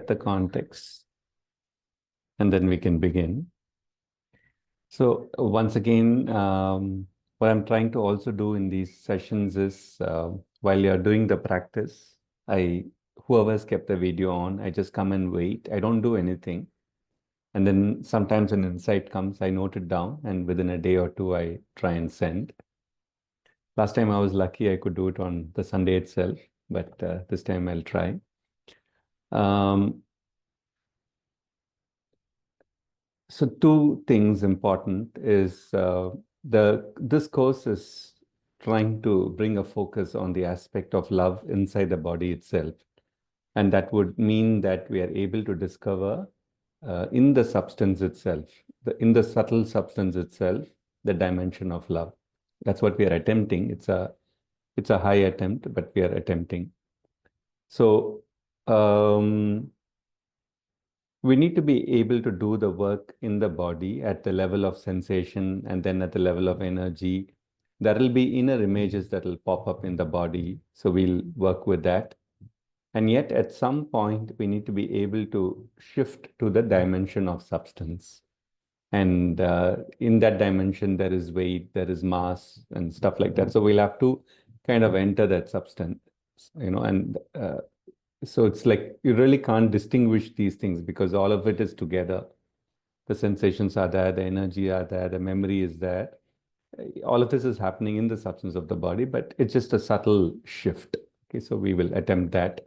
set the context, and then we can begin. So once again, what I'm trying to also do in these sessions is while you're doing the practice, whoever's kept the video on, I just come and wait. I don't do anything. And then sometimes an insight comes, I note it down, and within a day or two, I try and send. Last time I was lucky, I could do it on the Sunday itself, but this time I'll try. So two things important is this course is trying to bring a focus on the aspect of love inside the body itself. And that would mean that we are able to discover in the substance itself, in the subtle substance itself, the dimension of love. That's what we are attempting. It's a high attempt, but we are attempting. So we need to be able to do the work in the body at the level of sensation and then at the level of energy. There will be inner images that will pop up in the body. So we'll work with that. And yet at some point, we need to be able to shift to the dimension of substance. And in that dimension, there is weight, there is mass and stuff like that. So we'll have to kind of enter that substance, and so it's like you really can't distinguish these things because all of it is together. The sensations are there, the energy are there, the memory is there. All of this is happening in the substance of the body, but it's just a subtle shift. Okay, so we will attempt that.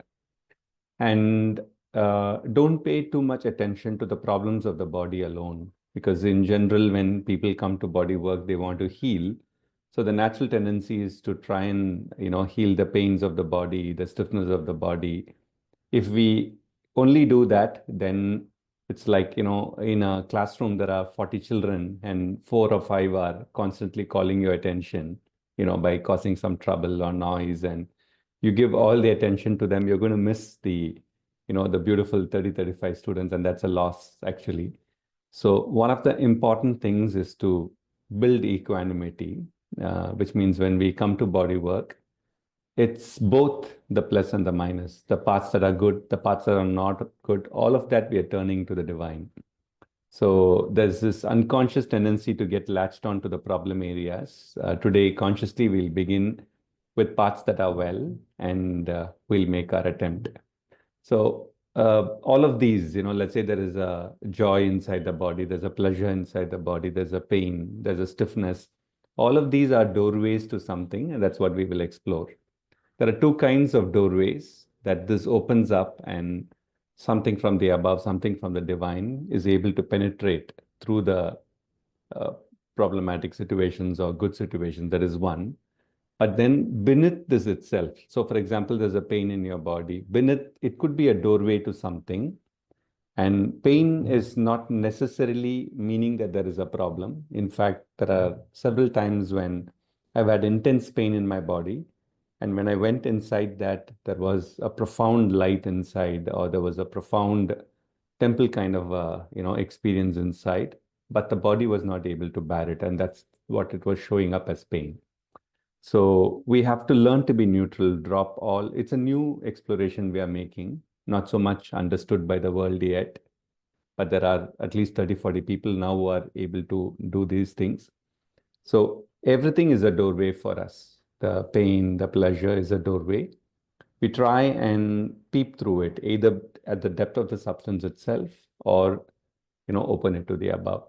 And don't pay too much attention to the problems of the body alone, because in general, when people come to body work, they want to heal. So the natural tendency is to try and, heal the pains of the body, the stiffness of the body. If we only do that, then it's like, in a classroom, there are 40 children and 4 or 5 are constantly calling your attention, by causing some trouble or noise. And you give all the attention to them, you're going to miss the beautiful 30, 35 students. And that's a loss, actually. So one of the important things is to build equanimity, which means when we come to body work, it's both the plus and the minus, the parts that are good, the parts that are not good, all of that we are turning to the divine. So there's this unconscious tendency to get latched onto the problem areas. Today, consciously, we'll begin with parts that are well, and we'll make our attempt. So all of these, let's say there is a joy inside the body, there's a pleasure inside the body, there's a pain, there's a stiffness. All of these are doorways to something, and that's what we will explore. There are two kinds of doorways that this opens up, and something from the above, something from the divine is able to penetrate through the uh, problematic situations or good situations. That is one. But then beneath this itself, so for example, there's a pain in your body. Beneath, it could be a doorway to something. And pain is not necessarily meaning that there is a problem. In fact, there are several times when I've had intense pain in my body. And when I went inside that, there was a profound light inside, or there was a profound temple kind of, experience inside. But the body was not able to bear it. And that's what it was showing up as pain. So we have to learn to be neutral, drop all. It's a new exploration we are making, not so much understood by the world yet, but there are at least 30, 40 people now who are able to do these things. So everything is a doorway for us. The pain, the pleasure is a doorway. We try and peep through it, either at the depth of the substance itself or, open it to the above.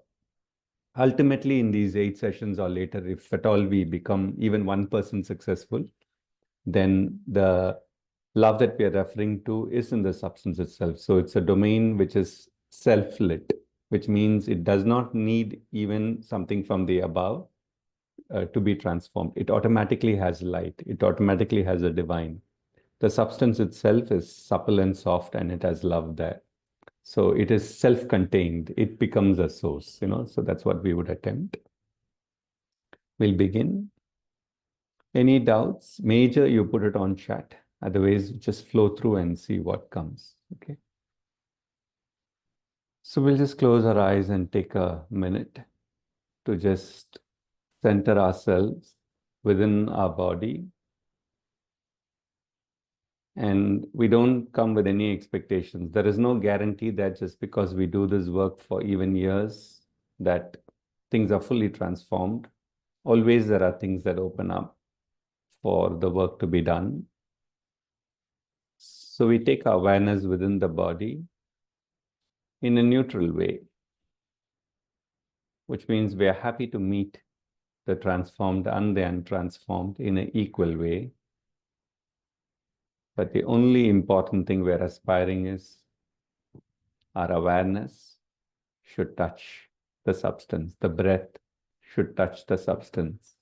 Ultimately, in these 8 sessions or later, if at all we become even 1% successful, then the love that we are referring to is in the substance itself. So it's a domain which is self-lit, which means it does not need even something from the above to be transformed. It automatically has light. It automatically has a divine. The substance itself is supple and soft, and it has love there. So it is self-contained. It becomes a source, so that's what we would attempt. We'll begin. Any doubts? Major, you put it on chat. Otherwise, just flow through and see what comes. Okay. So we'll just close our eyes and take a minute to just center ourselves within our body And we don't come with any expectations. There is no guarantee that just because we do this work for even years, that things are fully transformed. Always there are things that open up for the work to be done. So we take our awareness within the body in a neutral way, which means we are happy to meet the transformed and the untransformed in an equal way. But the only important thing we're aspiring is our awareness should touch the substance. The breath should touch the substance.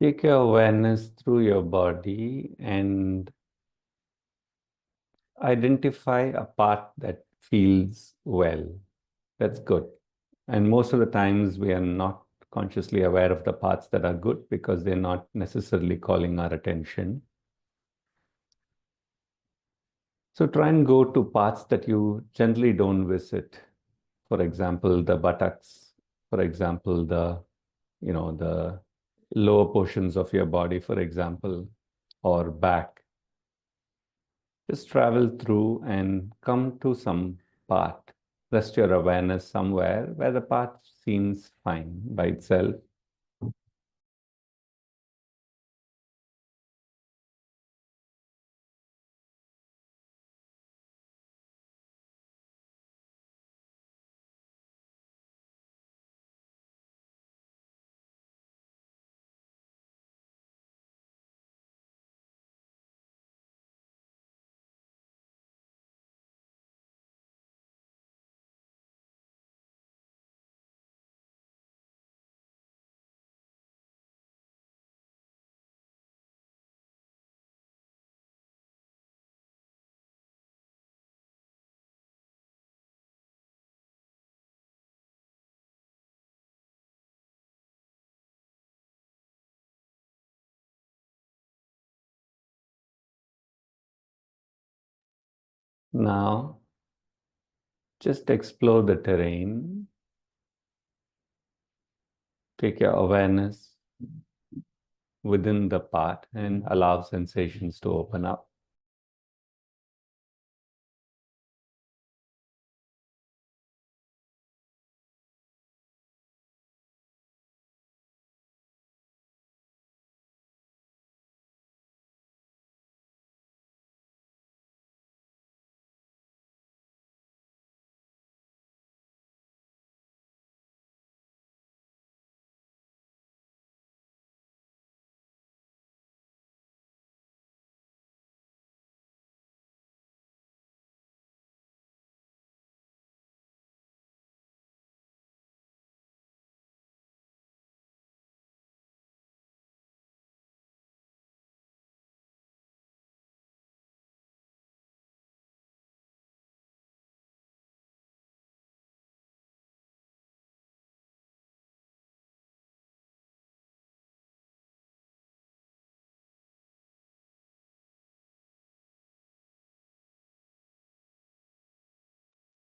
Take your awareness through your body and identify a part that feels well. That's good. And most of the times we are not consciously aware of the parts that are good because they're not necessarily calling our attention. So try and go to parts that you generally don't visit. For example, the buttocks, for example, the lower portions of your body, for example, or back. Just travel through and come to some part. Rest your awareness somewhere where the path seems fine by itself. Now, just explore the terrain. Take your awareness within the path and allow sensations to open up.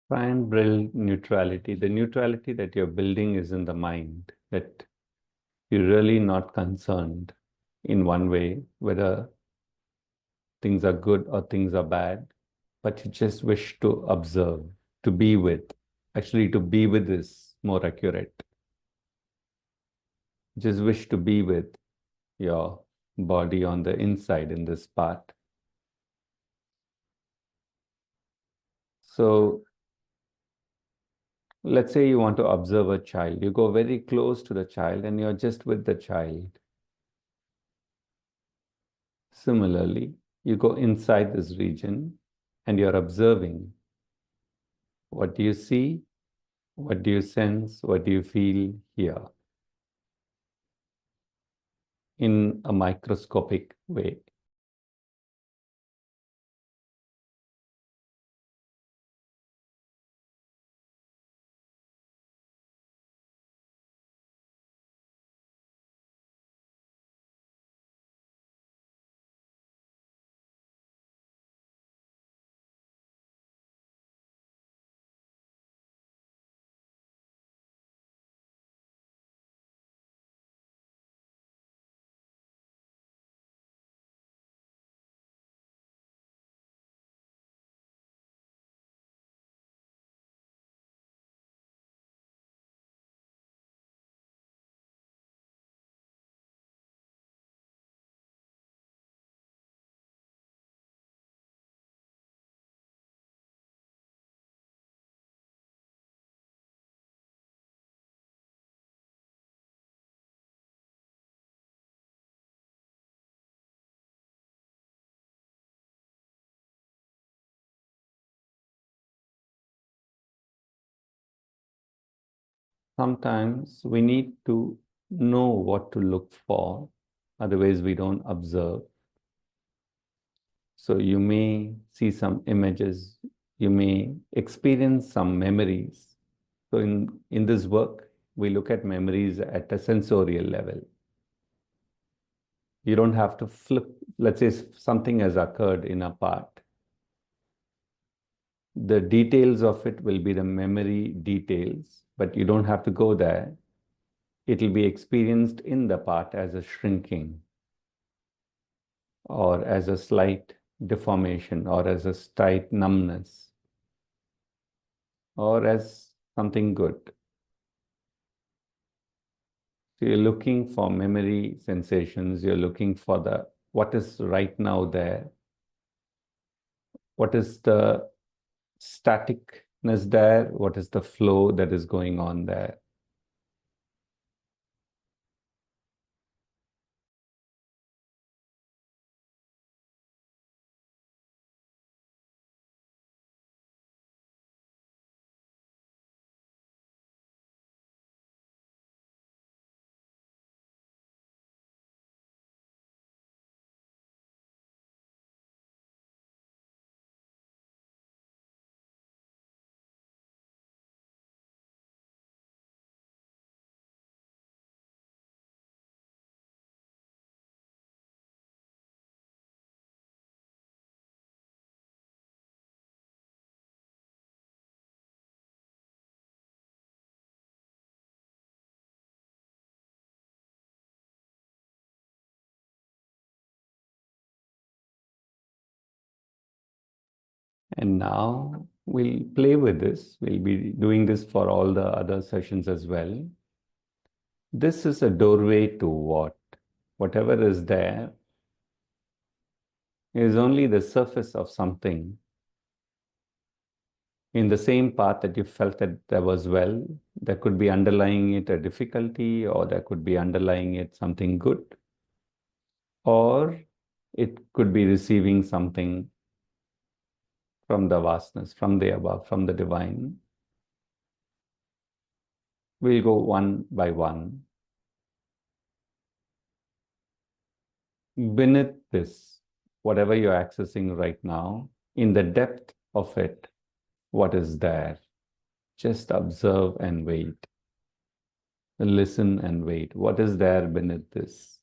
Try and build neutrality. The neutrality that you're building is in the mind, that you're really not concerned in one way, whether things are good or things are bad, but you just wish to observe, to be with, Actually, to be with is more accurate. Just wish to be with your body on the inside in this part. So let's say you want to observe a child. You go very close to the child and you're just with the child. Similarly, you go inside this region and you're observing. What do you see? What do you sense? What do you feel here in a microscopic way? Sometimes we need to know what to look for, otherwise we don't observe. So you may see some images, you may experience some memories. So in this work, we look at memories at a sensorial level. You don't have to flip, let's say something has occurred in a part. The details of it will be the memory details, but you don't have to go there. It will be experienced in the part as a shrinking, or as a slight deformation, or as a slight numbness, or as something good. So you're looking for memory sensations, you're looking for the what is right now there, what is the staticness there, what is the flow that is going on there. And now we'll play with this. We'll be doing this for all the other sessions as well. This is a doorway to what? Whatever is there is only the surface of something. In the same path that you felt that there was well, there could be underlying it a difficulty, or there could be underlying it something good, or it could be receiving something from the vastness, from the above, from the divine. We'll go one by one. Beneath this, whatever you're accessing right now, in the depth of it, what is there? Just observe and wait. Listen and wait. What is there beneath this?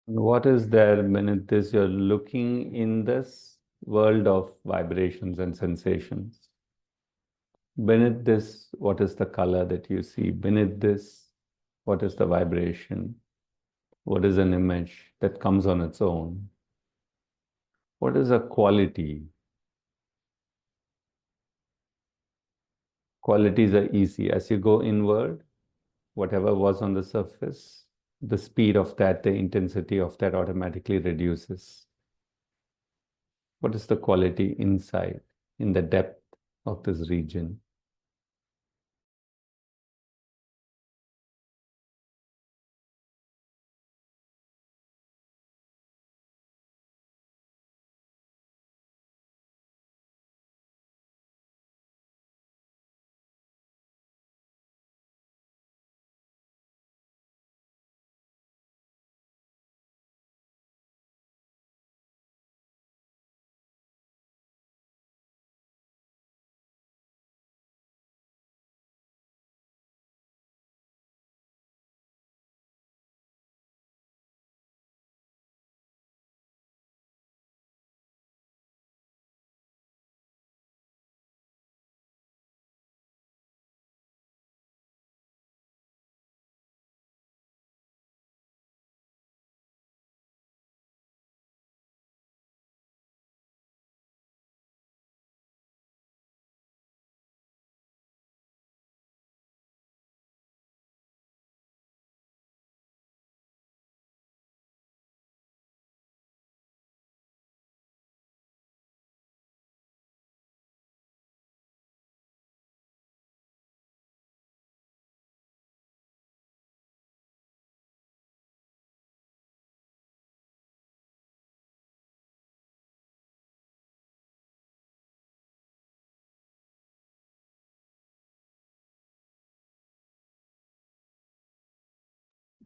What is there beneath this? You're looking in this world of vibrations and sensations. Beneath this, what is the color that you see? Beneath this, what is the vibration? What is an image that comes on its own? What is a quality? Qualities are easy. As you go inward, whatever was on the surface, the speed of that, the intensity of that automatically reduces. What is the quality inside, in the depth of this region?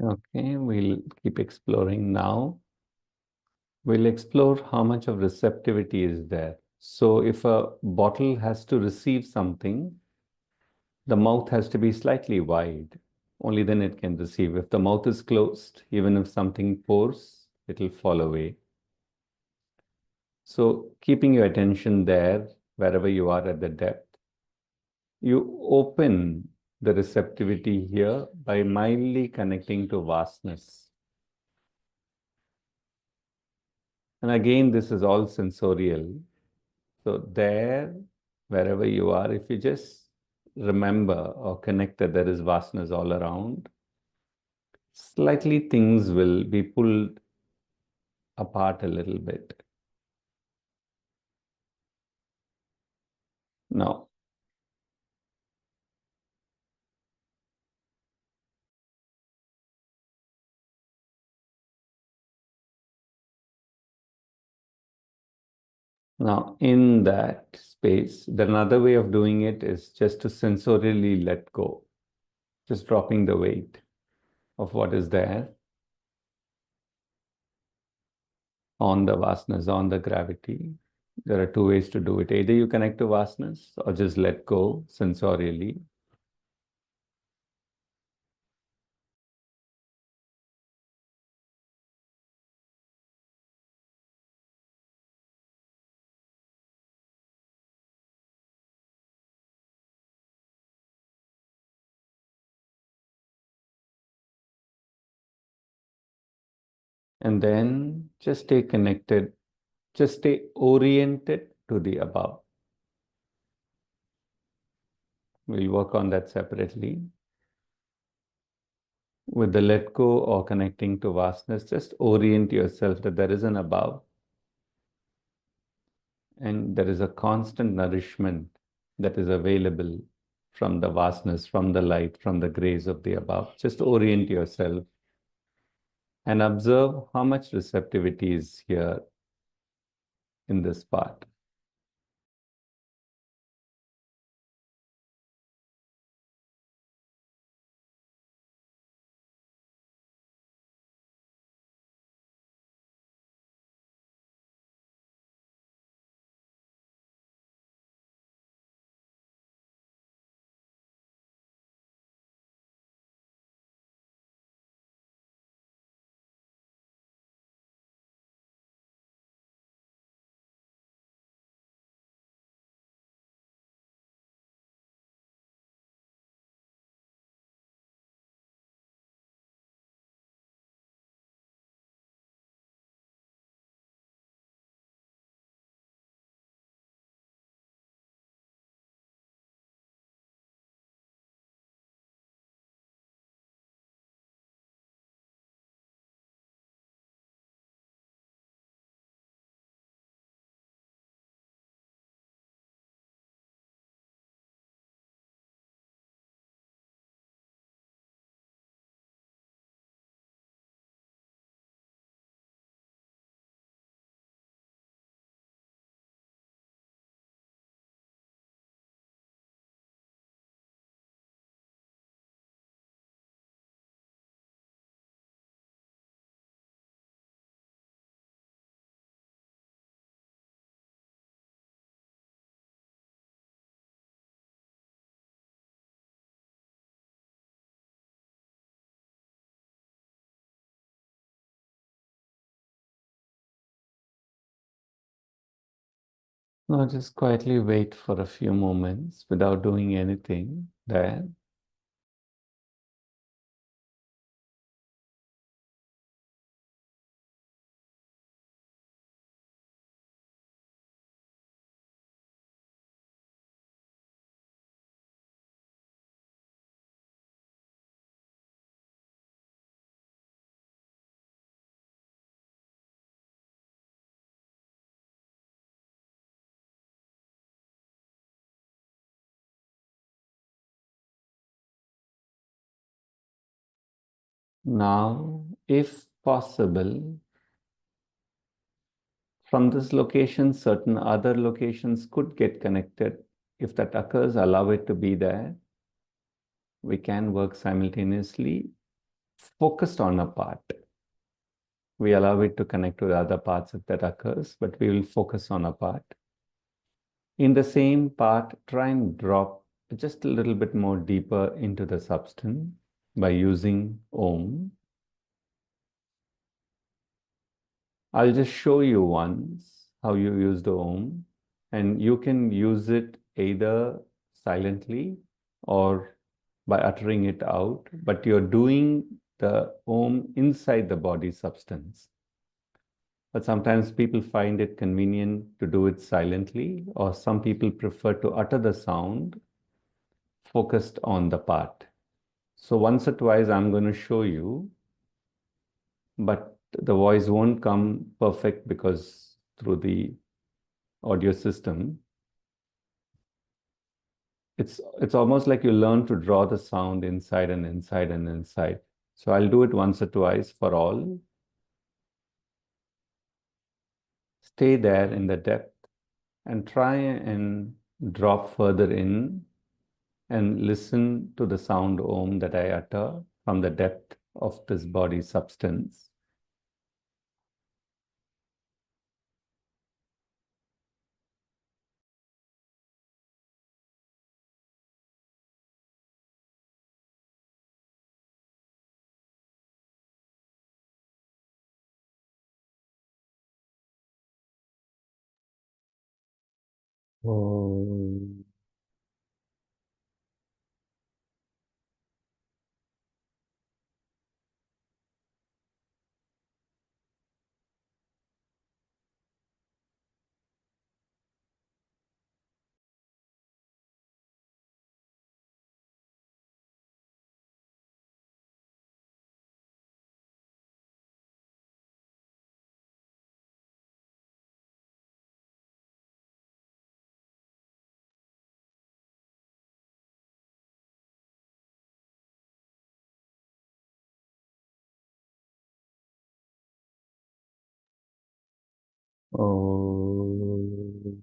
Okay, we'll keep exploring now. We'll explore how much of receptivity is there. So if a bottle has to receive something, the mouth has to be slightly wide. Only then it can receive. If the mouth is closed, even if something pours, it'll fall away. So keeping your attention there, wherever you are at the depth, you open the receptivity here by mildly connecting to vastness. And again, this is all sensorial. So there, wherever you are, if you just remember or connect that there is vastness all around, slightly things will be pulled apart a little bit. Now, now in that space, then another way of doing it is just to sensorially let go, just dropping the weight of what is there on the vastness, on the gravity. There are two ways to do it. Either you connect to vastness or just let go sensorially. And then just stay connected, just stay oriented to the above. We'll work on that separately. With the let go or connecting to vastness, just orient yourself that there is an above and there is a constant nourishment that is available from the vastness, from the light, from the grace of the above. Just orient yourself and observe how much receptivity is here in this part. Now just quietly wait for a few moments without doing anything there. Now, if possible, from this location, certain other locations could get connected. If that occurs, allow it to be there. We can work simultaneously, focused on a part. We allow it to connect with other parts if that occurs, but we will focus on a part. In the same part, try and drop just a little bit more deeper into the substance by using Om. I'll just show you once how you use the Om, and you can use it either silently or by uttering it out, but you're doing the Om inside the body substance. But sometimes people find it convenient to do it silently, or some people prefer to utter the sound focused on the part. So once or twice I'm going to show you, but the voice won't come perfect because through the audio system, it's almost like you learn to draw the sound inside and inside and inside. So I'll do it once or twice for all. Stay there in the depth and try and drop further in and listen to the sound Om that I utter from the depth of this body substance. Om. Om.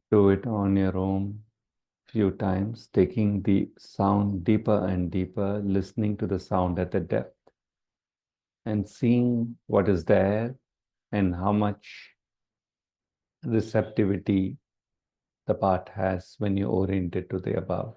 Do it on your own few times, taking the sound deeper and deeper, listening to the sound at the depth and seeing what is there and how much receptivity the part has when you orient it to the above.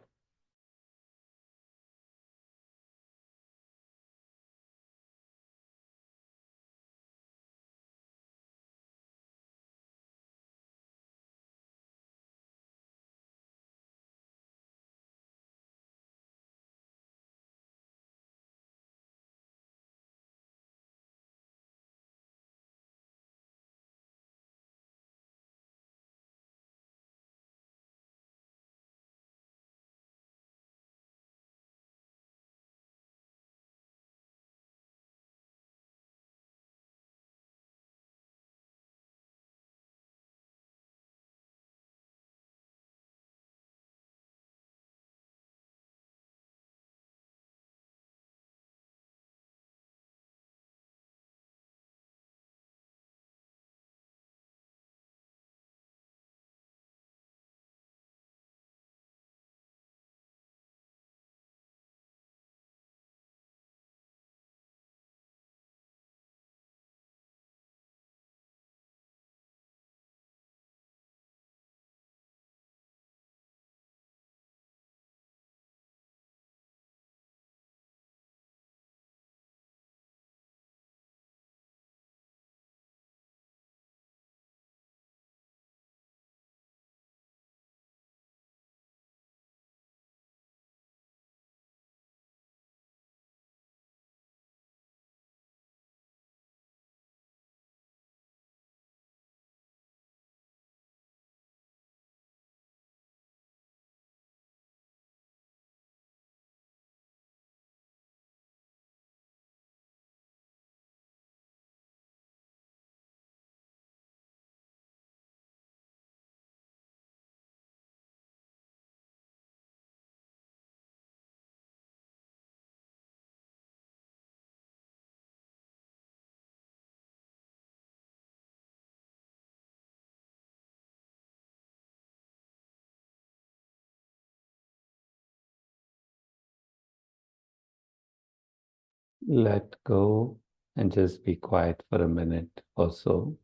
Let go and just be quiet for a minute or so,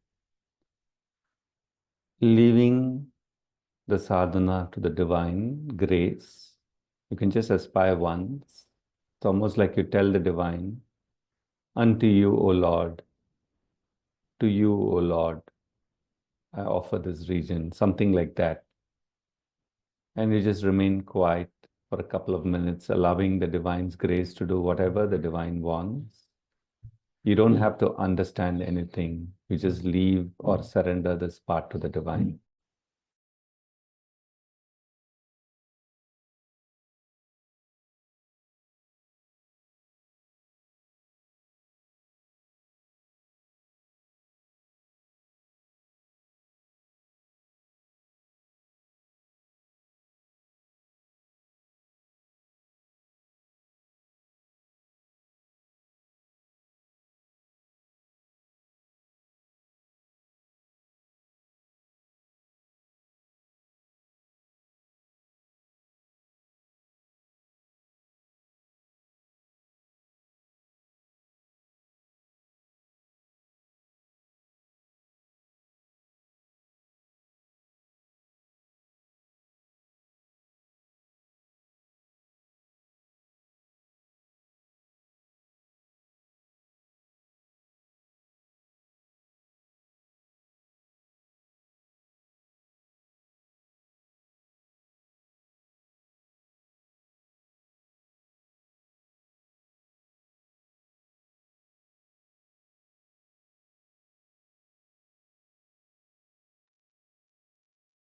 leaving the sadhana to the divine grace. You can just aspire once. It's almost like you tell the divine, unto you, O Lord, to you, O Lord, I offer this region, something like that. And you just remain quiet for a couple of minutes, allowing the divine's grace to do whatever the divine wants. You don't have to understand anything. You just leave or surrender this part to the divine.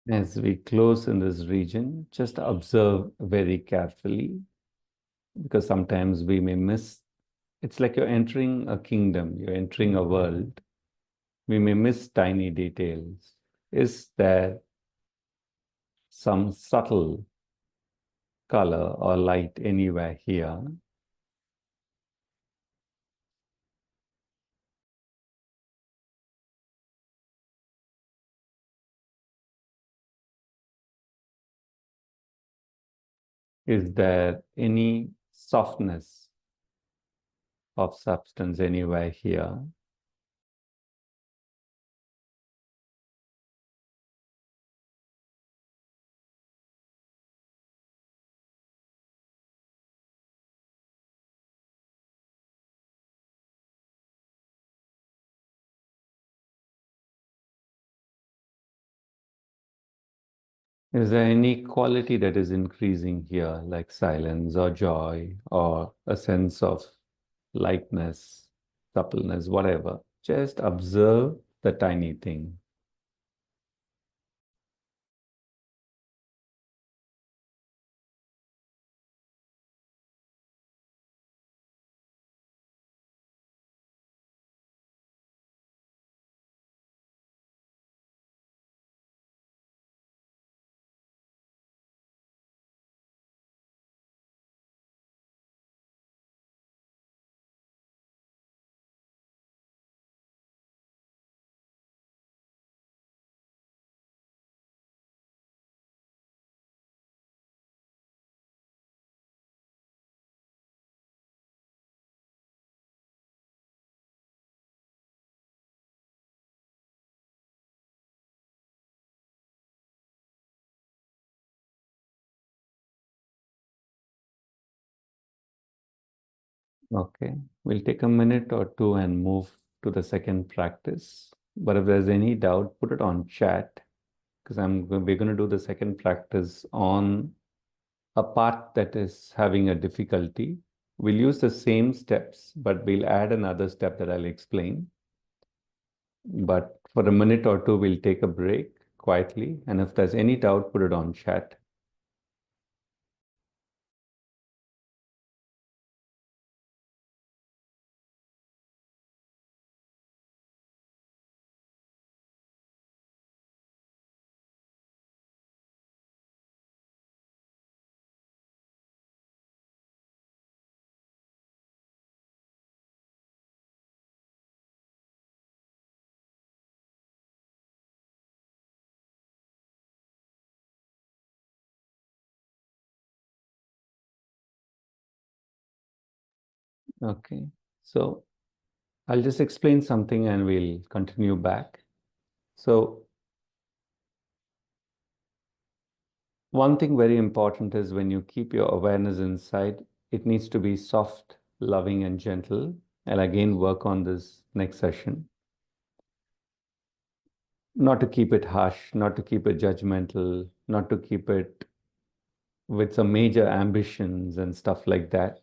As we close in this region, just observe very carefully because sometimes we may miss. It's like you're entering a kingdom, you're entering a world. We may miss tiny details. Is there some subtle color or light anywhere here? Is there any softness of substance anywhere here? Is there any quality that is increasing here, like silence or joy or a sense of lightness, suppleness, whatever? Just observe the tiny thing. Okay, we'll take a minute or two and move to the second practice. But if there's any doubt, put it on chat because we're going to do the second practice on a part that is having a difficulty. We'll use the same steps, but we'll add another step that I'll explain. But for a minute or two, we'll take a break quietly. And if there's any doubt, put it on chat. Okay. So I'll just explain something and we'll continue back. So one thing very important is when you keep your awareness inside, it needs to be soft, loving, and gentle. I'll again work on this next session. Not to keep it harsh, not to keep it judgmental, not to keep it with some major ambitions and stuff like that.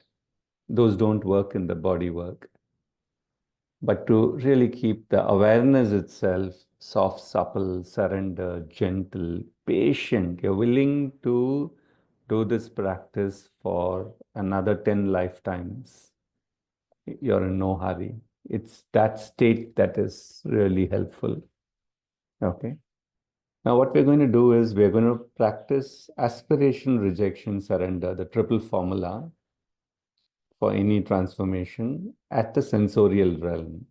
Those don't work in the body work. But to really keep the awareness itself soft, supple, surrender, gentle, patient, you're willing to do this practice for another 10 lifetimes. You're in no hurry. It's that state that is really helpful. Okay. Now, what we're going to do is we're going to practice aspiration, rejection, surrender, the triple formula for any transformation at the sensorial realm.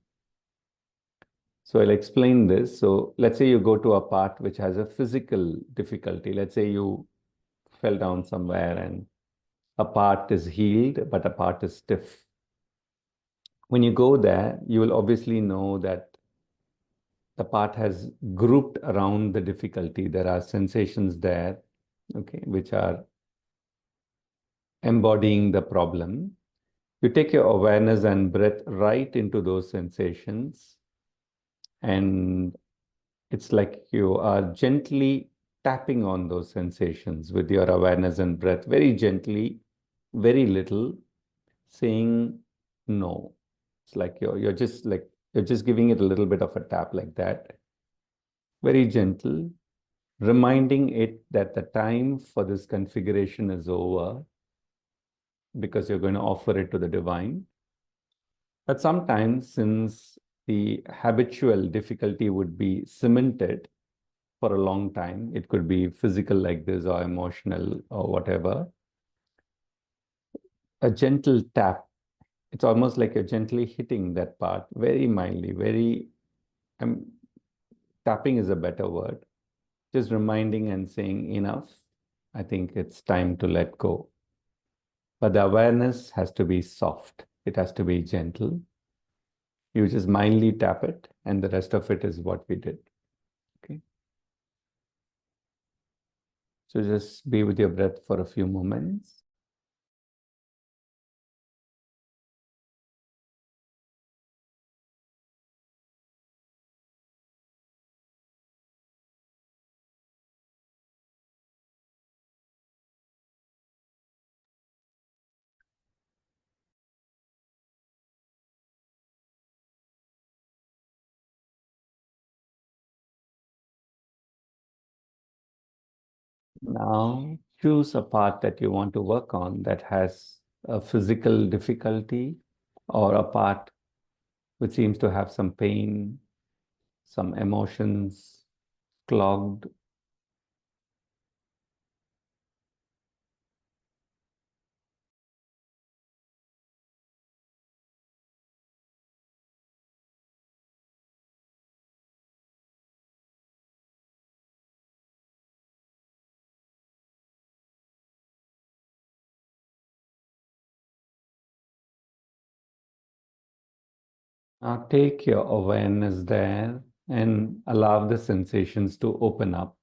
So I'll explain this. So let's say you go to a part which has a physical difficulty. Let's say you fell down somewhere and a part is healed, but a part is stiff. When you go there, you will obviously know that the part has grouped around the difficulty. There are sensations there, okay, which are embodying the problem. You take your awareness and breath right into those sensations, and it's like you are gently tapping on those sensations with your awareness and breath, very gently, very little, saying no. It's like you're just giving it a little bit of a tap like that, very gentle, reminding it that the time for this configuration is over because you're going to offer it to the divine. But sometimes, since the habitual difficulty would be cemented for a long time, it could be physical like this or emotional or whatever, a gentle tap, it's almost like you're gently hitting that part very mildly, very, um, tapping is a better word, just reminding and saying enough. I think it's time to let go. But the awareness has to be soft. It has to be gentle. You just mildly tap it, and the rest of it is what we did. Okay. So just be with your breath for a few moments. Now choose a part that you want to work on that has a physical difficulty or a part which seems to have some pain, some emotions clogged. Now take your awareness there and allow the sensations to open up.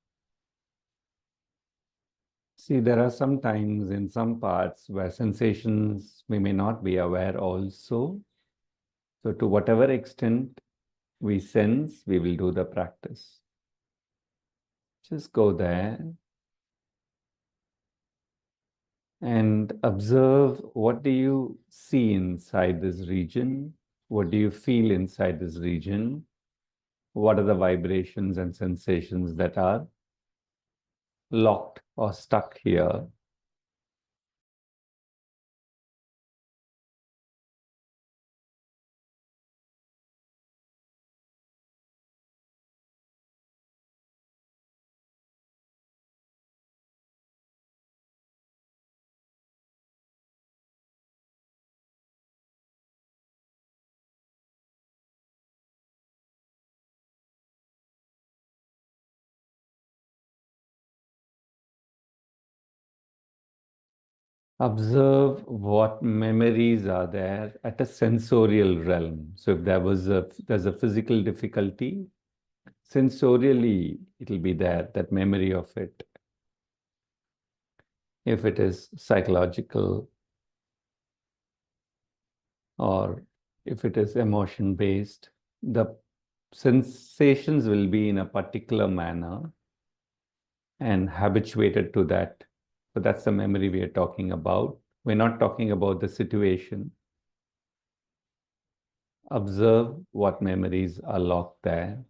See, there are some times in some parts where sensations we may not be aware also. So to whatever extent we sense, we will do the practice. Just go there and observe, what do you see inside this region? What do you feel inside this region? What are the vibrations and sensations that are locked or stuck here? Observe what memories are there at a sensorial realm. So if there's a physical difficulty, sensorially it'll be there, that memory of it. If it is psychological, or if it is emotion based, the sensations will be in a particular manner and habituated to that. So that's the memory we are talking about. We're not talking about the situation. Observe what memories are locked there.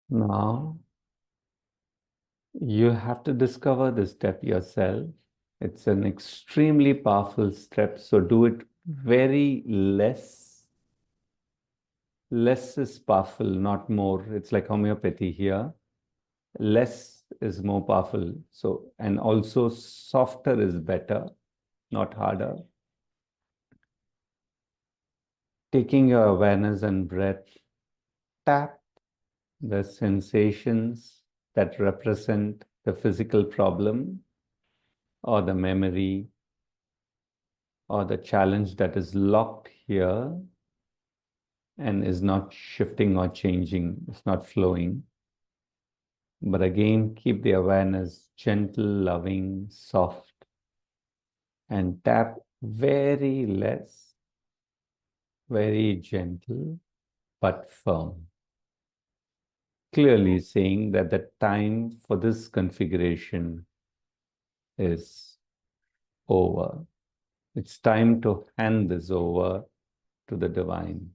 Now, you have to discover this step yourself. It's an extremely powerful step, so do it very less. Less is powerful, not more. It's like homeopathy here. Less is more powerful. So, and also softer is better, not harder. Taking your awareness and breath, tap the sensations that represent the physical problem or the memory or the challenge that is locked here and is not shifting or changing, it's not flowing. But again, keep the awareness gentle, loving, soft, and tap very less, very gentle, but firm. Clearly saying that the time for this configuration is over. It's time to hand this over to the divine.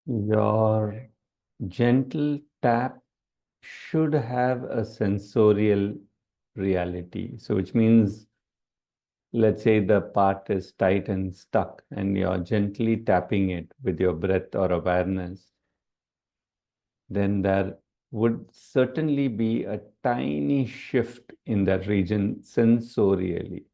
Your gentle tap should have a sensorial reality. So, which means, let's say the part is tight and stuck, and you're gently tapping it with your breath or awareness, then there would certainly be a tiny shift in that region sensorially.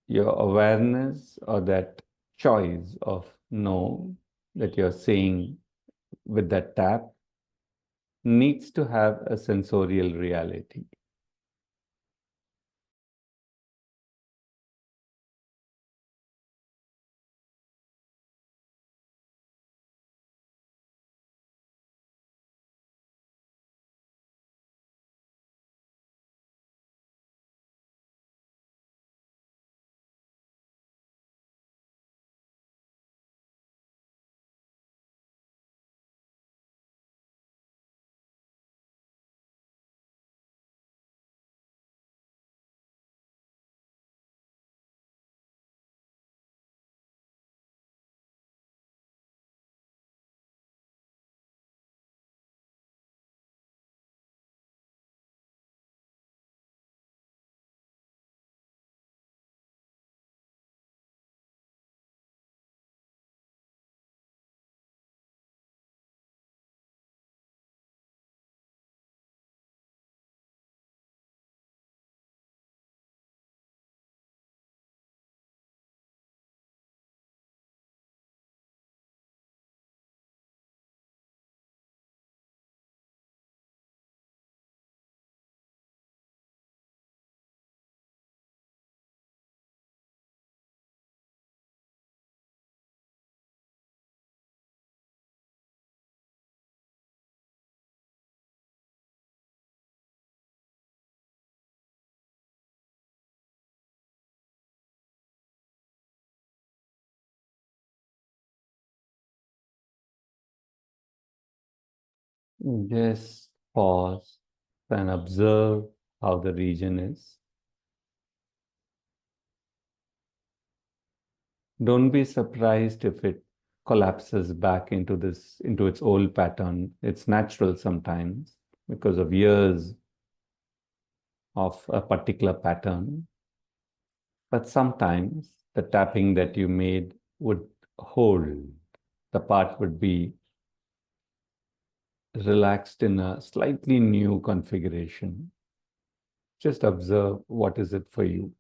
Your awareness or that choice of no that you're saying with that tap needs to have a sensorial reality. Just pause and observe how the region is. Don't be surprised if it collapses back into its old pattern. It's natural sometimes because of years of a particular pattern. But sometimes the tapping that you made would hold. The part would be relaxed in a slightly new configuration. Just observe what is it for you.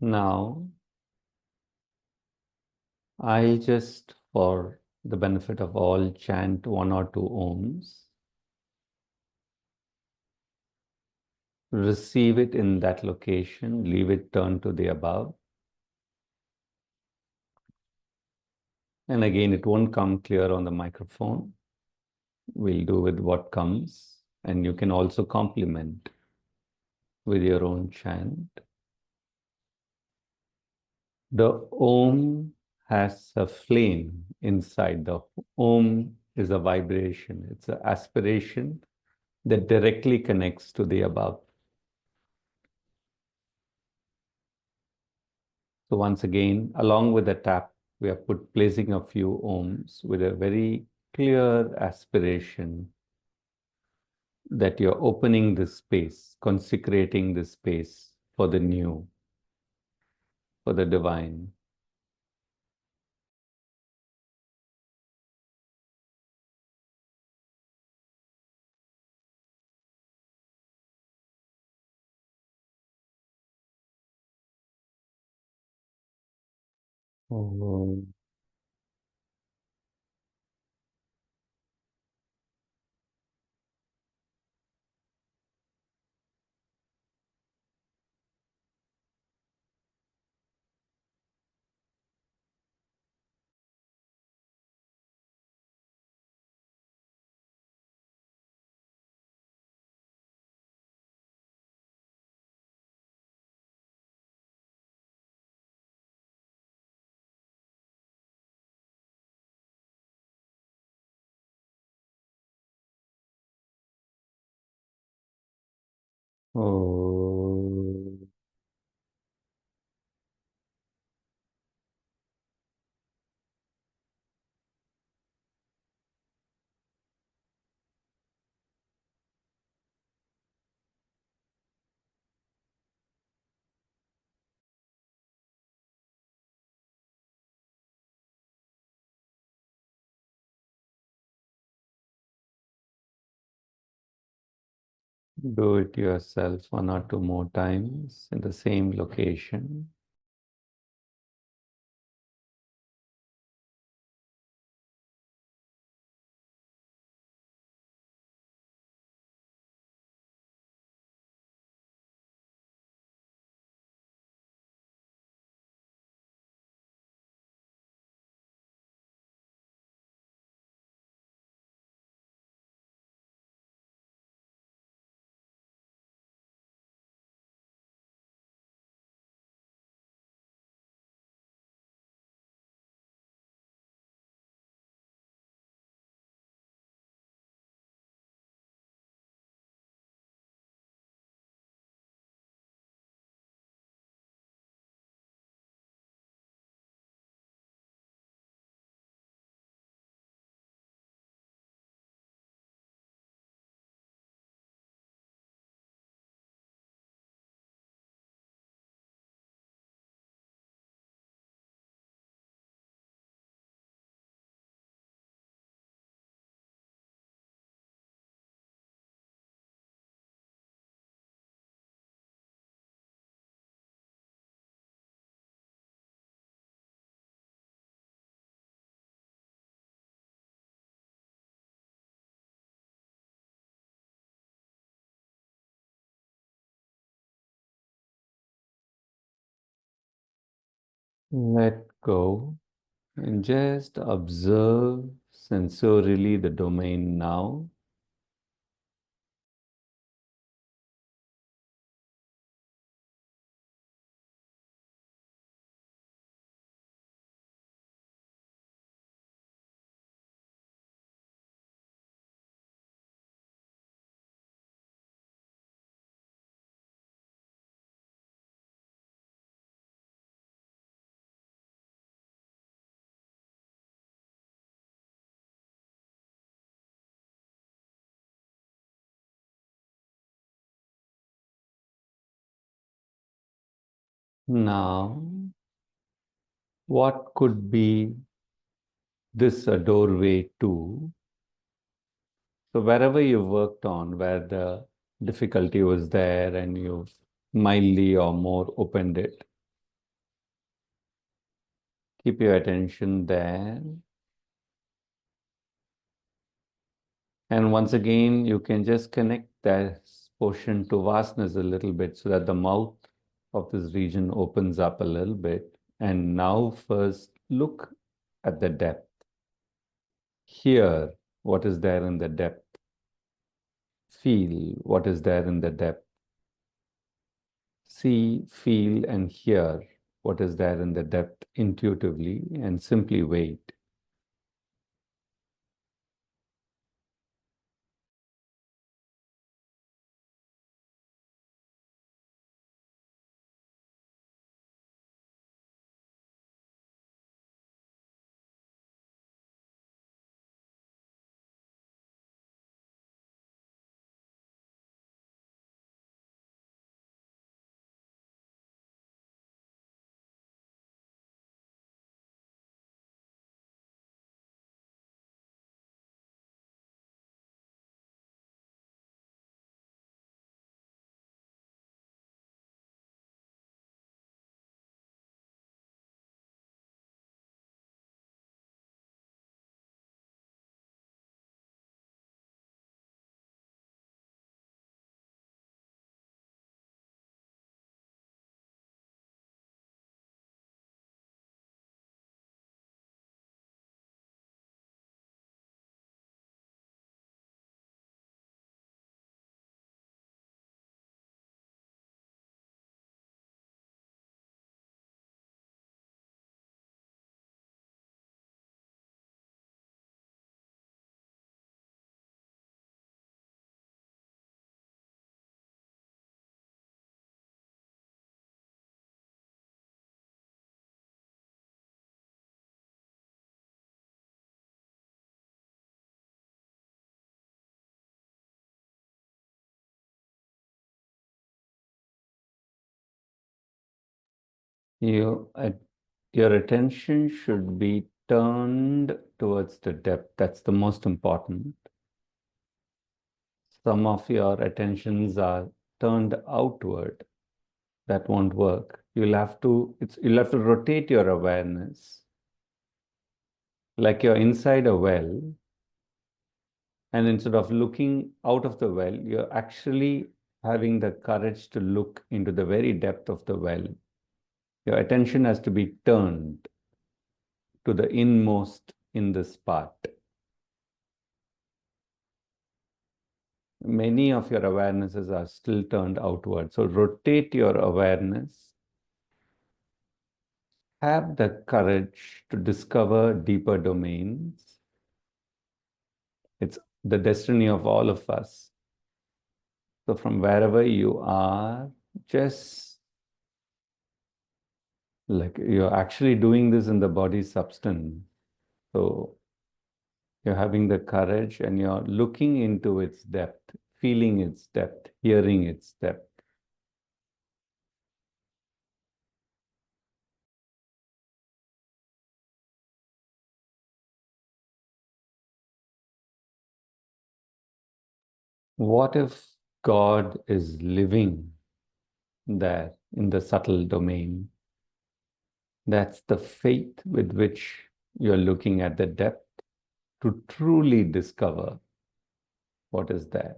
Now, I'll just, for the benefit of all, chant one or two ohms. Receive it in that location, leave it turned to the above. And again, it won't come clear on the microphone. We'll do with what comes, and you can also complement with your own chant. The Om has a flame inside. The Om is a vibration. It's an aspiration that directly connects to the above. So once again, along with the tap, we are placing a few Oms with a very clear aspiration that you're opening this space, consecrating this space for the new, for the divine. Oh. Oh. Do it yourself one or two more times in the same location. Let go and just observe sensorially the domain now. Now, what could be this a doorway to? So wherever you worked on, where the difficulty was there and you mildly or more opened it, keep your attention there. And once again, you can just connect that portion to vastness a little bit so that the mouth of this region opens up a little bit. And now first look at the depth. Hear what is there in the depth. Feel what is there in the depth. See, feel, and hear what is there in the depth intuitively and simply wait. You, your attention should be turned towards the depth. That's the most important. Some of your attentions are turned outward. That won't work. You'll have to rotate your awareness like you're inside a well, and instead of looking out of the well, you're actually having the courage to look into the very depth of the well. Your attention has to be turned to the inmost in this part. Many of your awarenesses are still turned outward. So rotate your awareness. Have the courage to discover deeper domains. It's the destiny of all of us. So from wherever you are, just like you're actually doing this in the body substance. So you're having the courage and you're looking into its depth, feeling its depth, hearing its depth. What if God is living there in the subtle domain? That's the faith with which you're looking at the depth to truly discover what is there.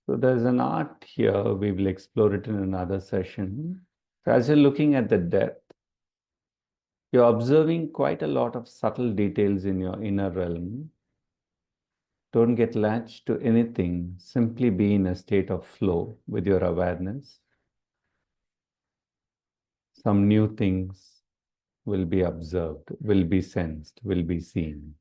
So there's an art here. We will explore it in another session. So as you're looking at the depth, you're observing quite a lot of subtle details in your inner realm. Don't get latched to anything. Simply be in a state of flow with your awareness. Some new things will be observed, will be sensed, will be seen.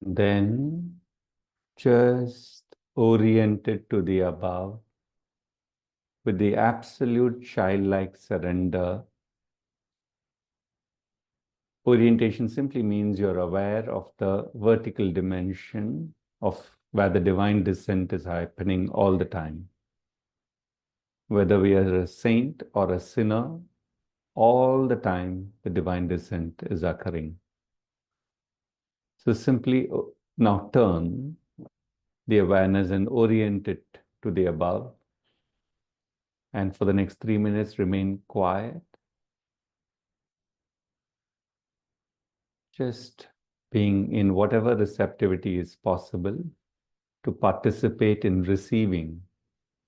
Then just orient it to the above with the absolute childlike surrender. Orientation simply means you're aware of the vertical dimension of where the divine descent is happening all the time. Whether we are a saint or a sinner, all the time the divine descent is occurring. So simply now turn the awareness and orient it to the above. And for the next 3 minutes, remain quiet. Just being in whatever receptivity is possible to participate in receiving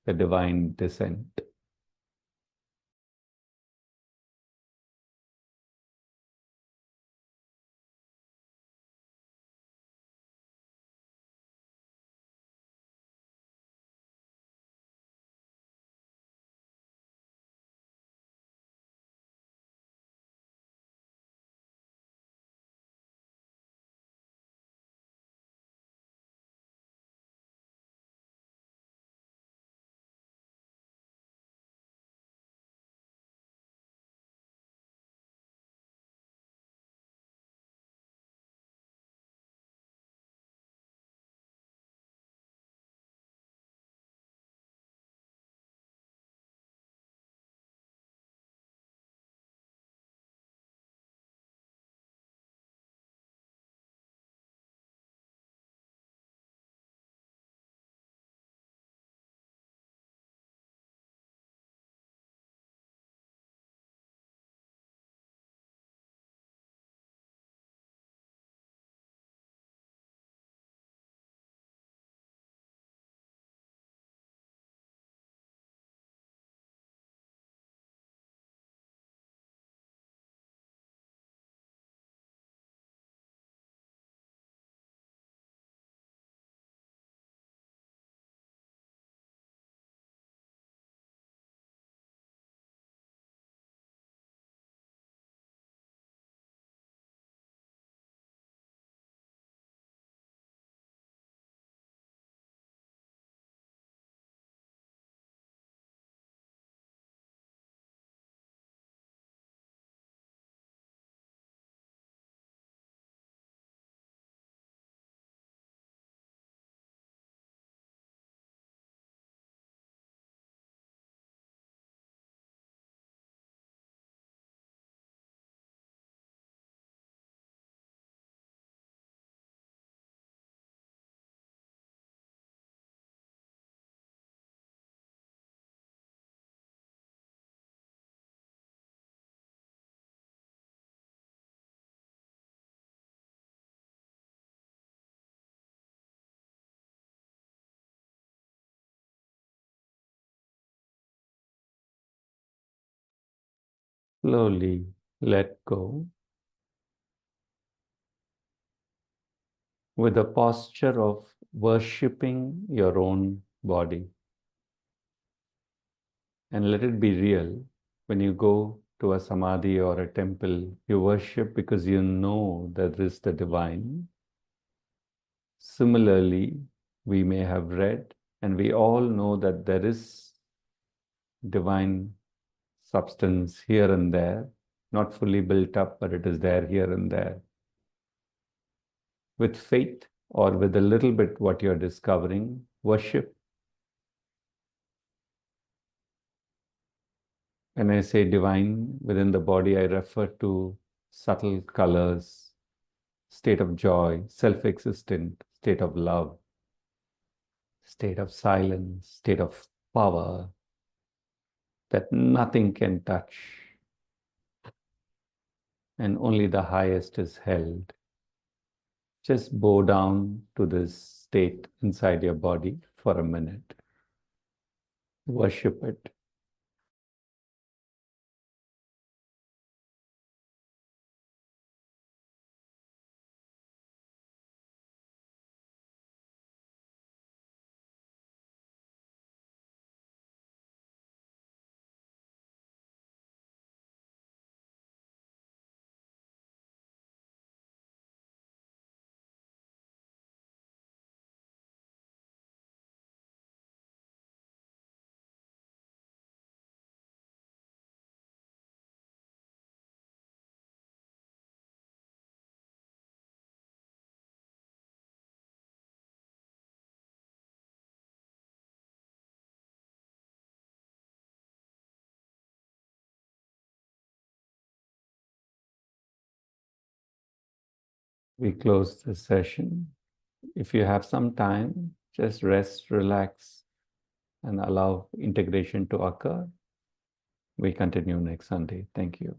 the divine descent. Slowly let go with a posture of worshipping your own body. And let it be real. When you go to a samadhi or a temple, you worship because you know that there is the divine. Similarly, we may have read and we all know that there is divine substance here and there, not fully built up, but it is there here and there. With faith or with a little bit what you're discovering, worship. When I say divine within the body, I refer to subtle colors, state of joy, self-existent, state of love, state of silence, state of power that nothing can touch, and only the highest is held. Just bow down to this state inside your body for a minute. Worship it. We close the session. If you have some time, just rest, relax, and allow integration to occur. We continue next Sunday. Thank you.